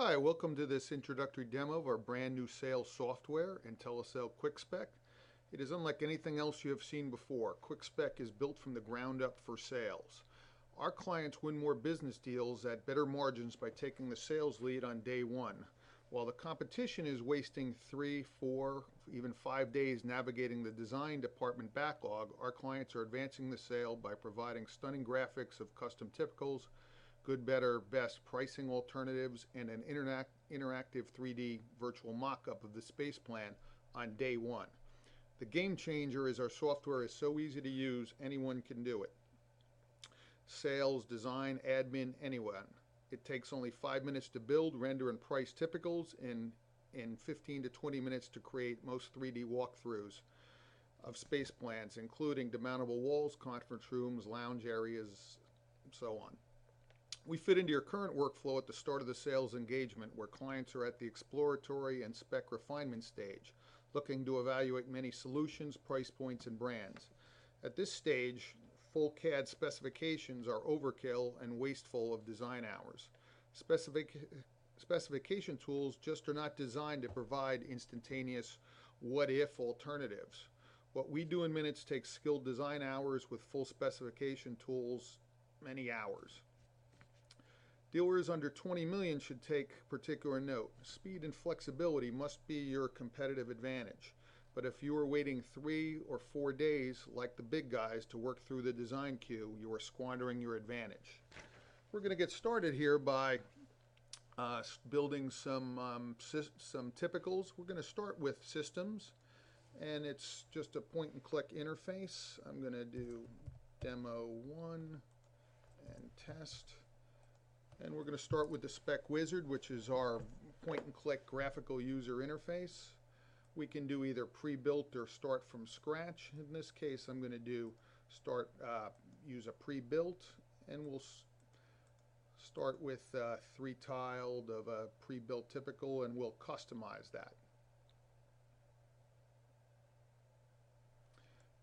Hi, welcome to this introductory demo of our brand new sales software, IntelliSell QuickSpec. It is unlike anything else you have seen before. QuickSpec is built from the ground up for sales. Our clients win more business deals at better margins by taking the sales lead on day one. While the competition is wasting 3, 4, even 5 days navigating the design department backlog, our clients are advancing the sale by providing stunning graphics of custom typicals, good, better, best pricing alternatives, and an interactive 3D virtual mock-up of the space plan on day one. The game changer is our software is so easy to use, anyone can do it. Sales, design, admin, anyone. It takes only 5 minutes to build, render, and price typicals, and in 15 to 20 minutes to create most 3D walkthroughs of space plans, including demountable walls, conference rooms, lounge areas, and so on. We fit into your current workflow at the start of the sales engagement, where clients are at the exploratory and spec refinement stage, looking to evaluate many solutions, price points, and brands. At this stage, full CAD specifications are overkill and wasteful of design hours. Specification tools just are not designed to provide instantaneous what-if alternatives. What we do in minutes takes skilled design hours. With full specification tools, many hours. Dealers under 20 million should take particular note. Speed and flexibility must be your competitive advantage. But if you are waiting 3 or 4 days, like the big guys, to work through the design queue, you are squandering your advantage. We're going to get started here by building some typicals. We're going to start with systems, and it's just a point-and-click interface. I'm going to do demo 1 and test. And we're going to start with the Spec Wizard, which is our point-and-click graphical user interface. We can do either pre-built or start from scratch. In this case, I'm going to use a pre-built, and we'll start with 3-tiled of a pre-built typical, and we'll customize that.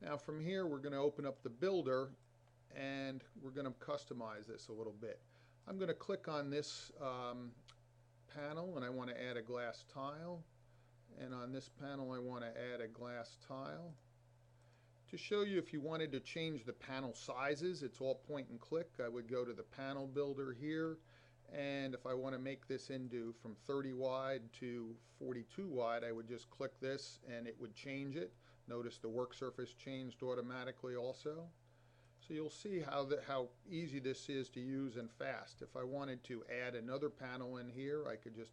Now from here, we're going to open up the builder, and we're going to customize this a little bit. I'm going to click on this panel, and I want to add a glass tile. And on this panel, I want to add a glass tile. To show you, if you wanted to change the panel sizes, it's all point and click. I would go to the panel builder here, and if I want to make this into from 30 wide to 42 wide, I would just click this and it would change it. Notice the work surface changed automatically also. So you'll see how easy this is to use and fast. If I wanted to add another panel in here, I could just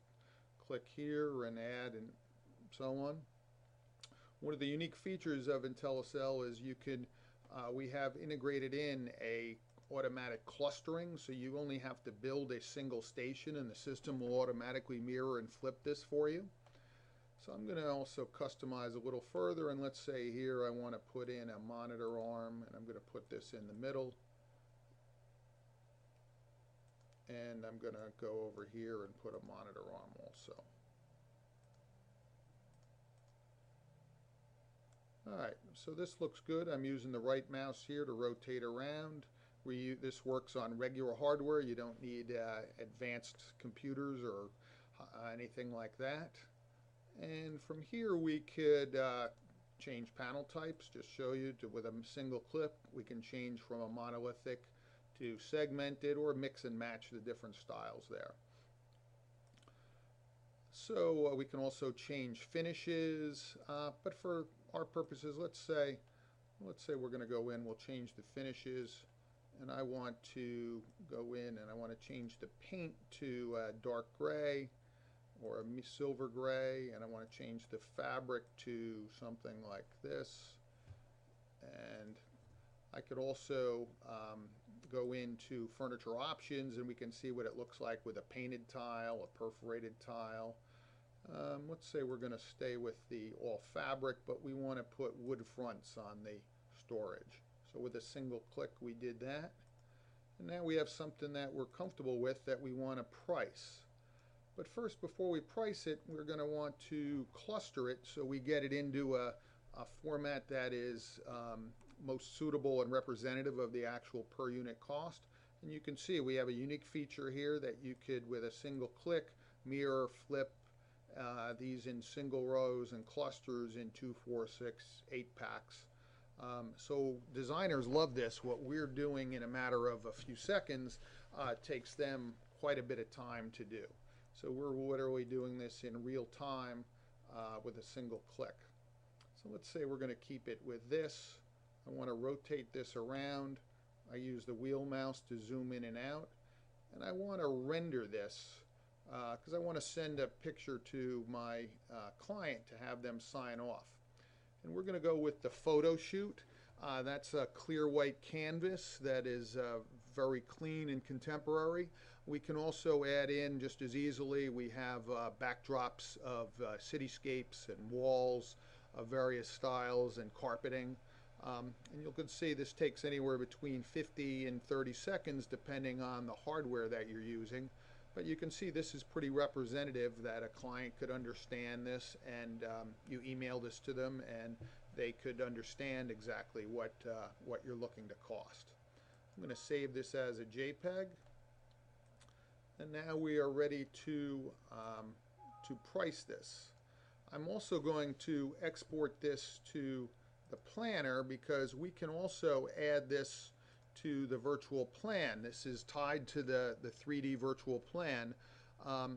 click here and add, and so on. One of the unique features of IntelliSell is we have integrated in a automatic clustering, so you only have to build a single station and the system will automatically mirror and flip this for you. So I'm going to also customize a little further, and let's say here I want to put in a monitor arm, and I'm going to put this in the middle, and I'm going to go over here and put a monitor arm also. Alright, so this looks good. I'm using the right mouse here to rotate around. This works on regular hardware. You don't need advanced computers or anything like that. And from here we could change panel types. Just show you with a single click we can change from a monolithic to segmented, or mix and match the different styles there. So we can also change finishes, but for our purposes, let's say we're going to go in, we'll change the finishes, and I want to go in and I want to change the paint to dark gray or a silver gray, and I want to change the fabric to something like this. And I could also go into furniture options, and we can see what it looks like with a painted tile, a perforated tile. Let's say we're going to stay with the all fabric, but we want to put wood fronts on the storage. So with a single click we did that. And now we have something that we're comfortable with that we want to price. But first, before we price it, we're going to want to cluster it so we get it into a format that is most suitable and representative of the actual per unit cost. And you can see we have a unique feature here that you could, with a single click, mirror, flip, these in single rows and clusters in 2, 4, 6, 8 packs. So designers love this. What we're doing in a matter of a few seconds takes them quite a bit of time to do. So we're literally doing this in real time with a single click. So let's say we're going to keep it with this. I want to rotate this around. I use the wheel mouse to zoom in and out. And I want to render this because I want to send a picture to my client to have them sign off. And we're going to go with the photo shoot. That's a clear white canvas that is very clean and contemporary. We can also add in just as easily, we have backdrops of cityscapes and walls of various styles and carpeting. And you can see this takes anywhere between 50 and 30 seconds depending on the hardware that you're using. But you can see this is pretty representative that a client could understand this, and you email this to them and they could understand exactly what you're looking to cost. I'm going to save this as a JPEG. And now we are ready to price this. I'm also going to export this to the planner because we can also add this to the virtual plan. This is tied to the 3D virtual plan.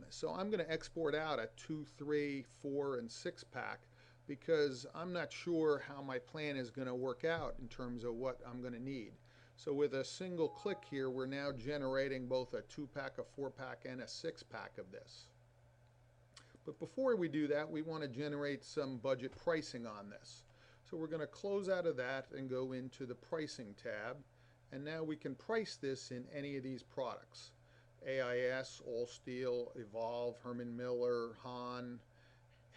So I'm going to export out a 2, 3, 4, and 6 pack because I'm not sure how my plan is going to work out in terms of what I'm going to need. So with a single click here, we're now generating both a 2-pack, a 4-pack, and a 6-pack of this. But before we do that, we want to generate some budget pricing on this. So we're going to close out of that and go into the pricing tab. And now we can price this in any of these products. AIS, All Steel, Evolve, Herman Miller, Hahn,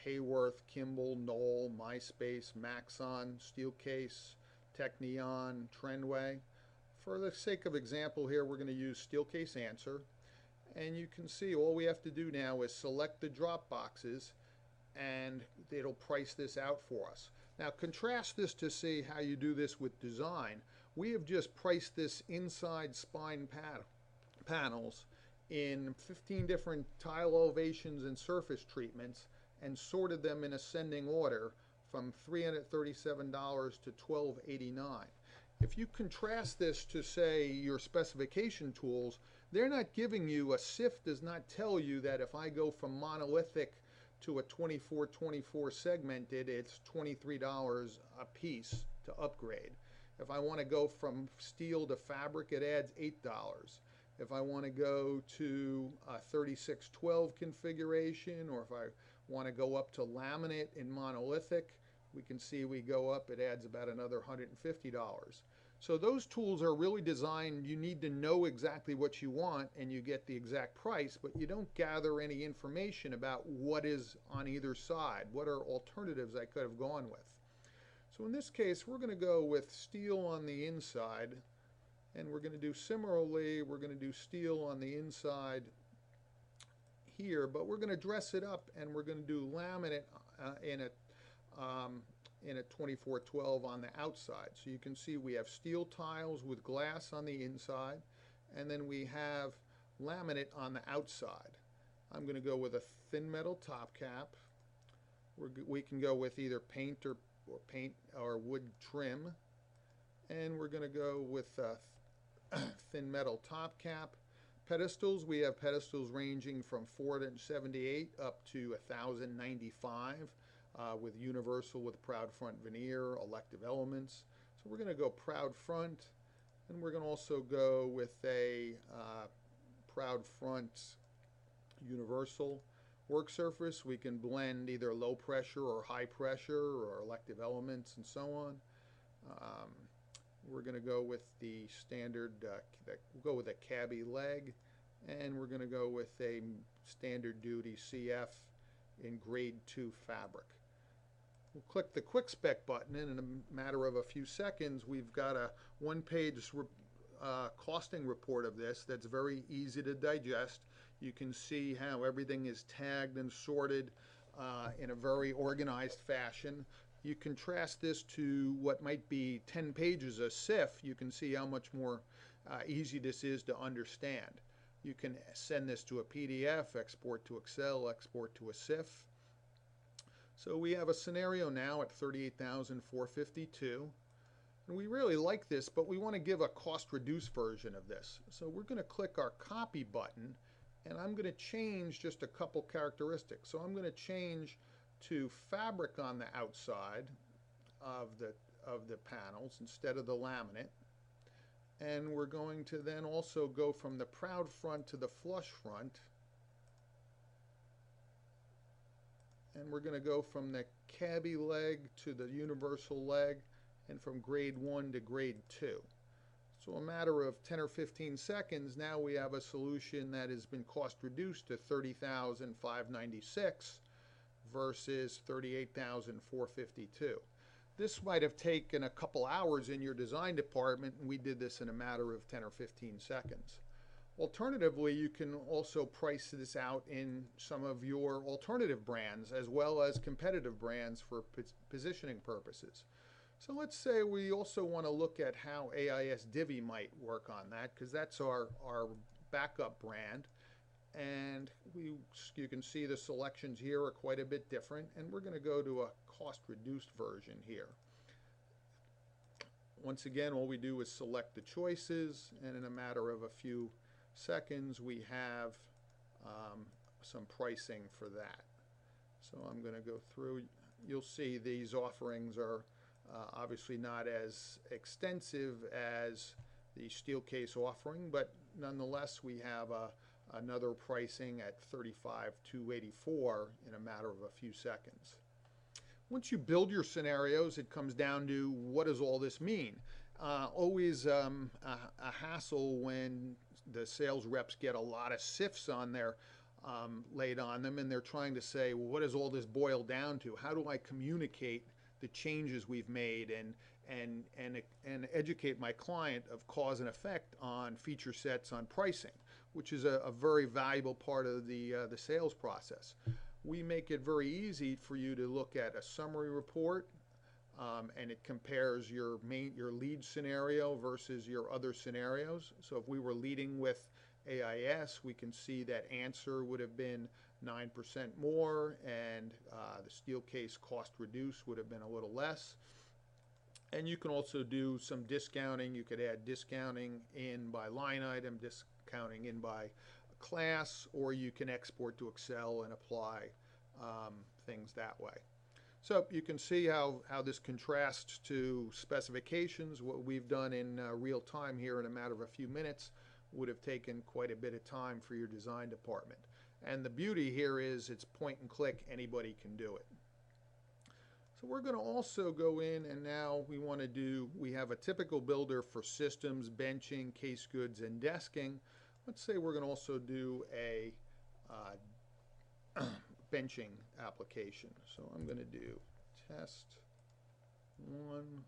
Hayworth, Kimball, Knoll, MySpace, Maxon, Steelcase, Technion, Trendway. For the sake of example here, we're going to use Steelcase Answer. And you can see all we have to do now is select the drop boxes and it'll price this out for us. Now contrast this to see how you do this with design. We have just priced this inside spine panels in 15 different tile elevations and surface treatments and sorted them in ascending order from $337 to $1289. If you contrast this to, say, your specification tools, they're not giving you, a SIF does not tell you that if I go from monolithic to a 24-24 segmented, it's $23 a piece to upgrade. If I want to go from steel to fabric, it adds $8. If I want to go to a 3612 configuration, or if I want to go up to laminate in monolithic, we can see we go up, it adds about another $150. So those tools are really designed, you need to know exactly what you want and you get the exact price, but you don't gather any information about what is on either side, what are alternatives I could have gone with. So in this case, we're going to go with steel on the inside, and we're going to do similarly, we're going to do steel on the inside here, but we're going to dress it up and we're going to do laminate in a 2412 on the outside. So you can see we have steel tiles with glass on the inside, and then we have laminate on the outside. I'm going to go with a thin metal top cap. We can go with either paint or wood trim, and we're going to go with thin metal top cap. Pedestals, we have pedestals ranging from 478 up to 1095 with universal with proud front veneer, elective elements. So we're going to go proud front, and we're going to also go with a proud front universal. Work surface, we can blend either low pressure or high pressure or elective elements and so on. We're going to go with the standard, we'll go with a cabbie leg, and we're going to go with a standard duty CF in grade 2 fabric. We'll click the QuickSpec button, and in a matter of a few seconds we've got a one-page costing report of this that's very easy to digest. You can see how everything is tagged and sorted in a very organized fashion. You contrast this to what might be 10 pages of SIF, you can see how much more easy this is to understand. You can send this to a PDF, export to Excel, export to a CIF. So we have a scenario now at 38,452. And we really like this, but we want to give a cost reduced version of this. So we're going to click our copy button, and I'm going to change just a couple characteristics. So I'm going to change to fabric on the outside of the panels instead of the laminate. And we're going to then also go from the proud front to the flush front. And we're going to go from the cabbie leg to the universal leg, and from grade 1 to grade 2. So a matter of 10 or 15 seconds, now we have a solution that has been cost reduced to $30,596 versus $38,452. This might have taken a couple hours in your design department, and we did this in a matter of 10 or 15 seconds. Alternatively, you can also price this out in some of your alternative brands as well as competitive brands for positioning purposes. So let's say we also want to look at how AIS Divi might work on that, because that's our backup brand. And you can see the selections here are quite a bit different, and we're going to go to a cost reduced version here. Once again, all we do is select the choices, and in a matter of a few seconds we have some pricing for that. So I'm going to go through. You'll see these offerings are obviously not as extensive as the steel case offering, but nonetheless we have another pricing at $35,284 in a matter of a few seconds. Once you build your scenarios, it comes down to what does all this mean? Always a hassle when the sales reps get a lot of SIFs on their laid on them, and they're trying to say, well, what does all this boil down to? How do I communicate the changes we've made and educate my client of cause and effect on feature sets, on pricing, which is a very valuable part of the sales process. We make it very easy for you to look at a summary report, and it compares your lead scenario versus your other scenarios. So if we were leading with AIS, we can see that answer would have been 9% more, and the steel case cost reduced would have been a little less. And you can also do some discounting. You could add discounting in by line item, discounting in by class, or you can export to Excel and apply things that way. So you can see how this contrasts to specifications. What we've done in real time here in a matter of a few minutes would have taken quite a bit of time for your design department. And the beauty here is it's point and click, anybody can do it. So we're going to also go in, and now we have a typical builder for systems, benching, case goods, and desking. Let's say we're going to also do a benching application. So I'm going to do test 1.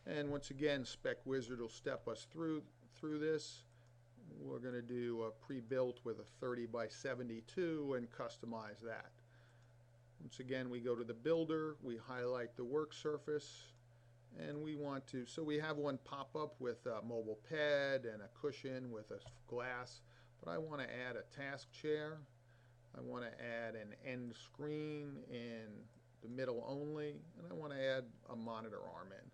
And once again, Spec Wizard will step us through this. We're going to do a pre-built with a 30 by 72 and customize that. Once again, we go to the builder, we highlight the work surface, and we want to, so we have one pop up with a mobile pad and a cushion with a glass, but I want to add a task chair. I want to add an end screen in the middle only, and I want to add a monitor arm in.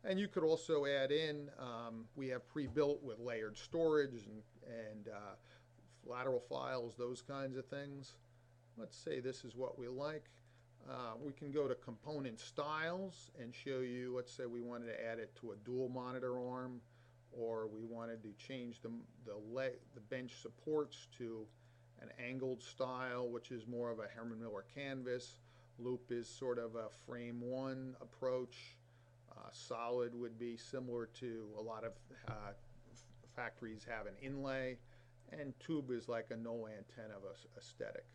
And you could also add in, we have pre-built with layered storage and lateral files, those kinds of things. Let's say this is what we like. We can go to component styles and show you, let's say we wanted to add it to a dual monitor arm, or we wanted to change the bench supports to an angled style, which is more of a Herman Miller canvas. Loop is sort of a frame 1 approach. Solid would be similar to a lot of factories have an inlay, and tube is like a no antenna aesthetic.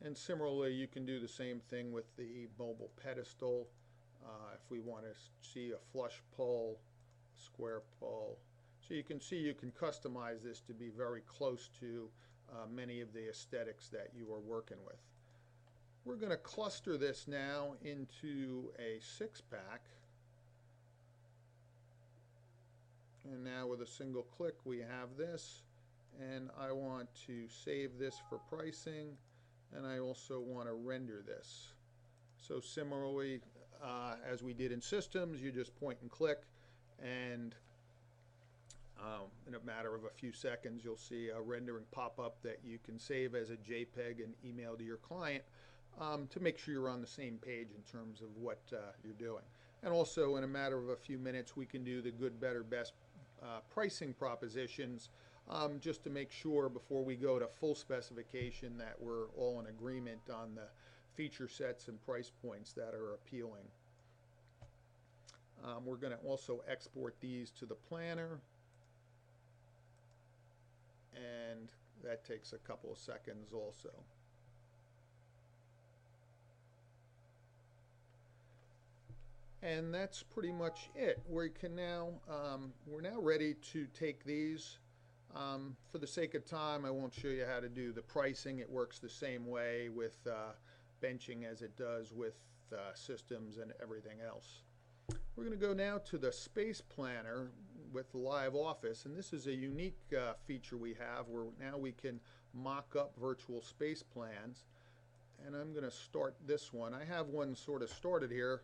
And similarly, you can do the same thing with the mobile pedestal. If we want to see a flush pull, square pull. So you can see you can customize this to be very close to many of the aesthetics that you are working with. We're going to cluster this now into a 6-pack. And now with a single click we have this, and I want to save this for pricing, and I also want to render this. So similarly, as we did in systems, you just point and click, and in a matter of a few seconds you'll see a rendering pop up that you can save as a JPEG and email to your client to make sure you're on the same page in terms of what you're doing. And also in a matter of a few minutes we can do the good, better, best pricing propositions just to make sure before we go to full specification that we're all in agreement on the feature sets and price points that are appealing. We're going to also export these to the planner, and that takes a couple of seconds also. And that's pretty much it. We can now we're now ready to take these. For the sake of time, I won't show you how to do the pricing. It works the same way with benching as it does with systems and everything else. We're going to go now to the space planner with Live Office, and this is a unique feature we have where now we can mock up virtual space plans. And I'm going to start this one. I have one sort of started here,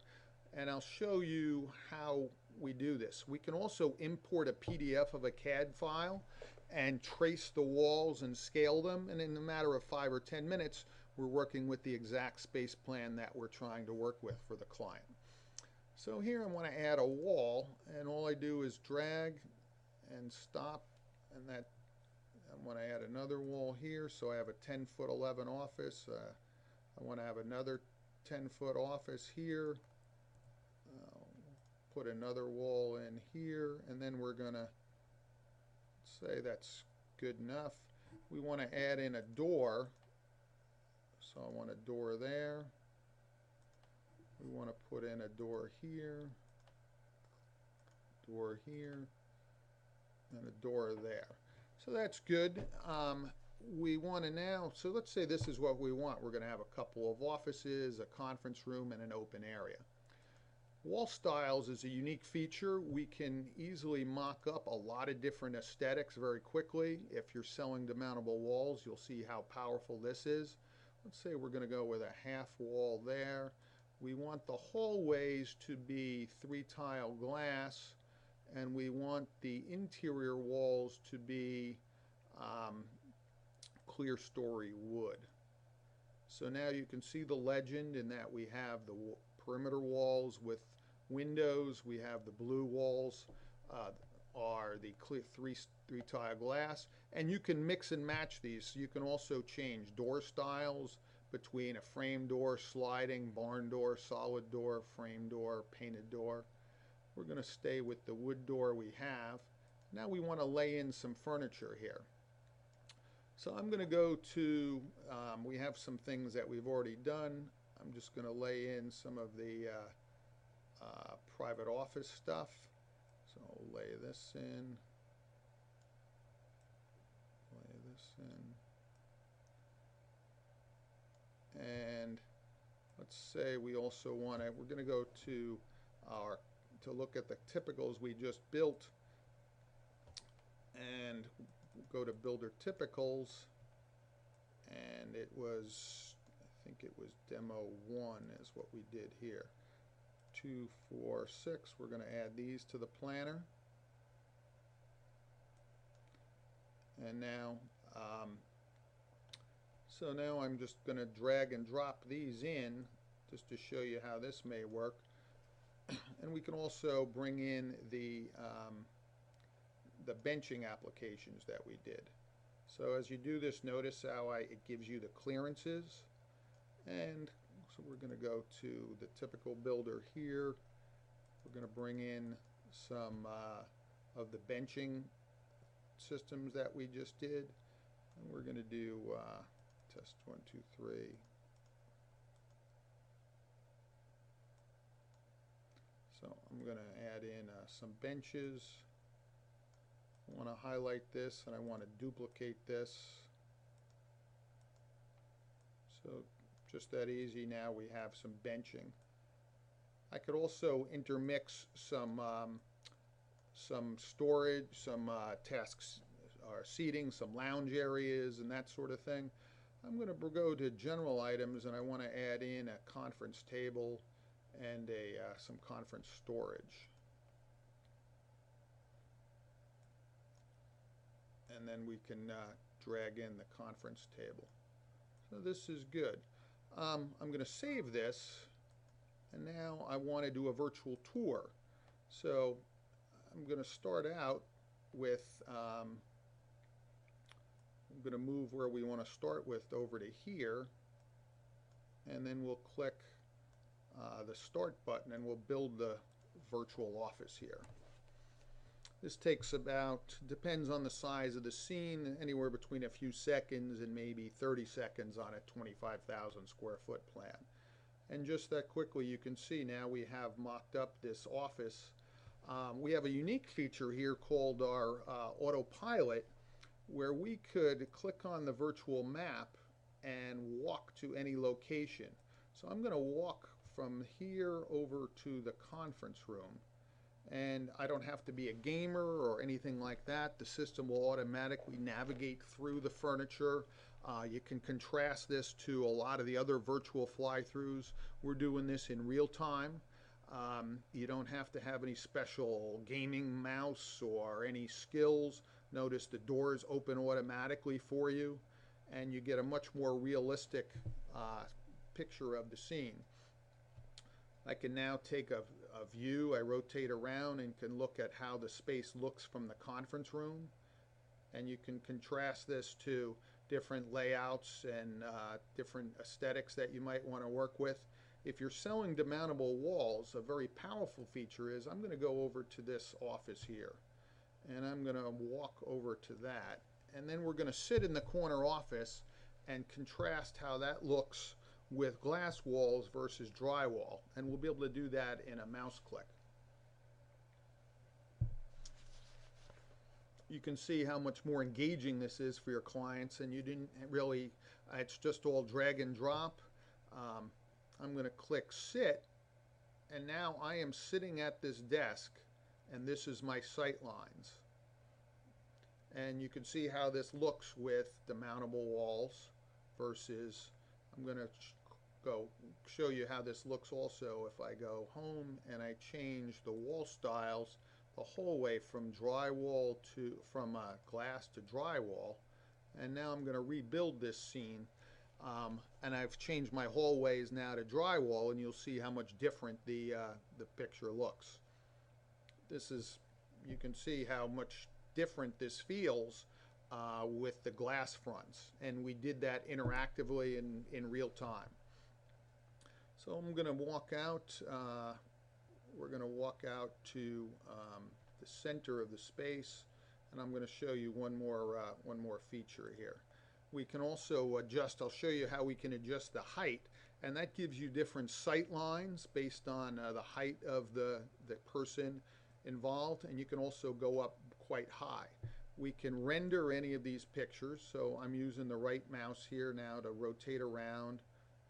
and I'll show you how we do this. We can also import a PDF of a CAD file and trace the walls and scale them, and in a matter of 5 or 10 minutes we're working with the exact space plan that we're trying to work with for the client. So here I want to add a wall, and all I do is drag and stop, and that I want to add another wall here, so I have a 10-foot 11 office. I want to have another 10-foot office here. Put another wall in here, and then we're going to say that's good enough. We want to add in a door, so I want a door there. We want to put in a door here, and a door there. So that's good. We want to now, so let's say this is what we want. We're going to have a couple of offices, a conference room, and an open area. Wall styles is a unique feature. We can easily mock up a lot of different aesthetics very quickly. If you're selling demountable walls, you'll see how powerful this is. Let's say we're going to go with a half wall there. We want the hallways to be 3-tile glass, and we want the interior walls to be clear story wood. So now you can see the legend in that we have the perimeter walls with windows. We have the blue walls are the clear 3-tile glass, and you can mix and match these. So you can also change door styles between a frame door, sliding, barn door, solid door, frame door, painted door. We're going to stay with the wood door we have. Now we want to lay in some furniture here. So I'm going to go to, we have some things that we've already done. I'm just going to lay in some of the private office stuff. So I'll lay this in, and let's say we also want to, we're going to go to look at the typicals we just built, and go to Builder Typicals, and it was, I think it was Demo 1 is what we did here. 2, 4, 6, we're going to add these to the planner. And now, so now I'm just going to drag and drop these in just to show you how this may work. And we can also bring in the benching applications that we did. So as you do this, notice how it gives you the clearances. And so we're going to go to the typical builder here. We're going to bring in some of the benching systems that we just did. And we're going to do test 1, 2, 3. So I'm going to add in some benches. I want to highlight this, and I want to duplicate this. So just that easy. Now we have some benching. I could also intermix some some storage, some tasks or seating, some lounge areas and that sort of thing. I'm going to go to general items, and I want to add in a conference table and some conference storage. And then we can drag in the conference table. So this is good. I'm going to save this, and now I want to do a virtual tour. So I'm going to start out with I'm going to move where we want to start with over to here, and then we'll click the Start button, and we'll build the virtual office here. This takes about, depends on the size of the scene, anywhere between a few seconds and maybe 30 seconds on a 25,000 square foot plan. And just that quickly, you can see now we have mocked up this office. We have a unique feature here called our autopilot, where we could click on the virtual map and walk to any location. So I'm going to walk from here over to the conference room, and I don't have to be a gamer or anything like that. The system will automatically navigate through the furniture. You can contrast this to a lot of the other virtual fly-throughs. We're doing this in real time. You don't have to have any special gaming mouse or any skills. Notice the doors open automatically for you, and you get a much more realistic picture of the scene. I can now take a view. I rotate around and can look at how the space looks from the conference room, and you can contrast this to different layouts and different aesthetics that you might want to work with. If you're selling demountable walls, a very powerful feature is I'm going to go over to this office here, and I'm going to walk over to that, and then we're going to sit in the corner office and contrast how that looks with glass walls versus drywall, and we'll be able to do that in a mouse click. You can see how much more engaging this is for your clients, and you didn't really, it's just all drag and drop. I'm going to click sit, and now I am sitting at this desk, and this is my sight lines. And you can see how this looks with the mountable walls versus, I'm going to go show you how this looks also if I go home and I change the wall styles the whole way from drywall to, from glass to drywall. And now I'm going to rebuild this scene. And I've changed my hallways now to drywall, and you'll see how much different the picture looks. This is, you can see how much different this feels with the glass fronts, and we did that interactively in real time. So I'm going to walk out, we're going to walk out to the center of the space, and I'm going to show you one more feature here. We can also adjust, I'll show you how we can adjust the height, and that gives you different sight lines based on the height of the person involved, and you can also go up quite high. We can render any of these pictures, so I'm using the right mouse here now to rotate around,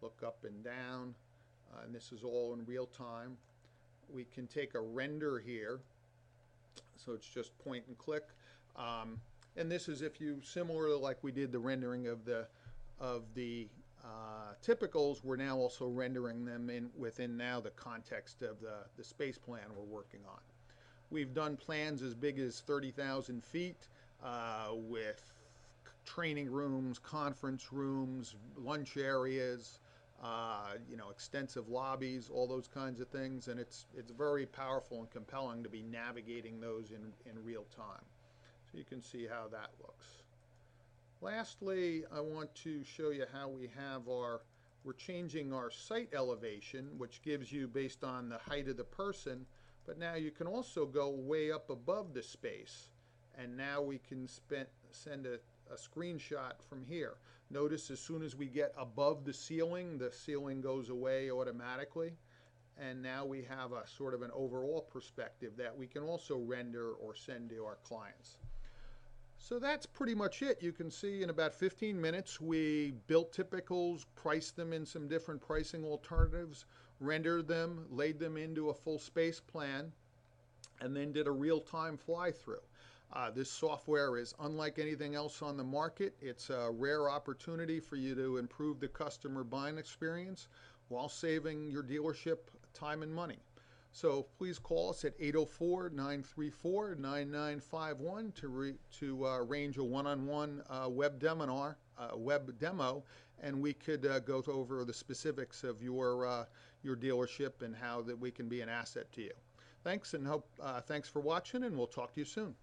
look up and down, and this is all in real time. We can take a render here, so it's just point and click. And this is if you, similar like we did the rendering of the typicals, we're now also rendering them within now the context of the space plan we're working on. We've done plans as big as 30,000 feet with training rooms, conference rooms, lunch areas, extensive lobbies, all those kinds of things, and it's very powerful and compelling to be navigating those in real time. So you can see how that looks. Lastly, I want to show you how we have we're changing our site elevation, which gives you based on the height of the person, but now you can also go way up above the space, and now we can send a screenshot from here. Notice as soon as we get above the ceiling goes away automatically, and now we have a sort of an overall perspective that we can also render or send to our clients. So that's pretty much it. You can see in about 15 minutes we built typicals, priced them in some different pricing alternatives, rendered them, laid them into a full space plan, and then did a real-time fly-through. This software is unlike anything else on the market. It's a rare opportunity for you to improve the customer buying experience while saving your dealership time and money. So please call us at 804-934-9951 to arrange a one-on-one web demo, and we could go over the specifics of your dealership and how that we can be an asset to you. Thanks, and thanks for watching, and we'll talk to you soon.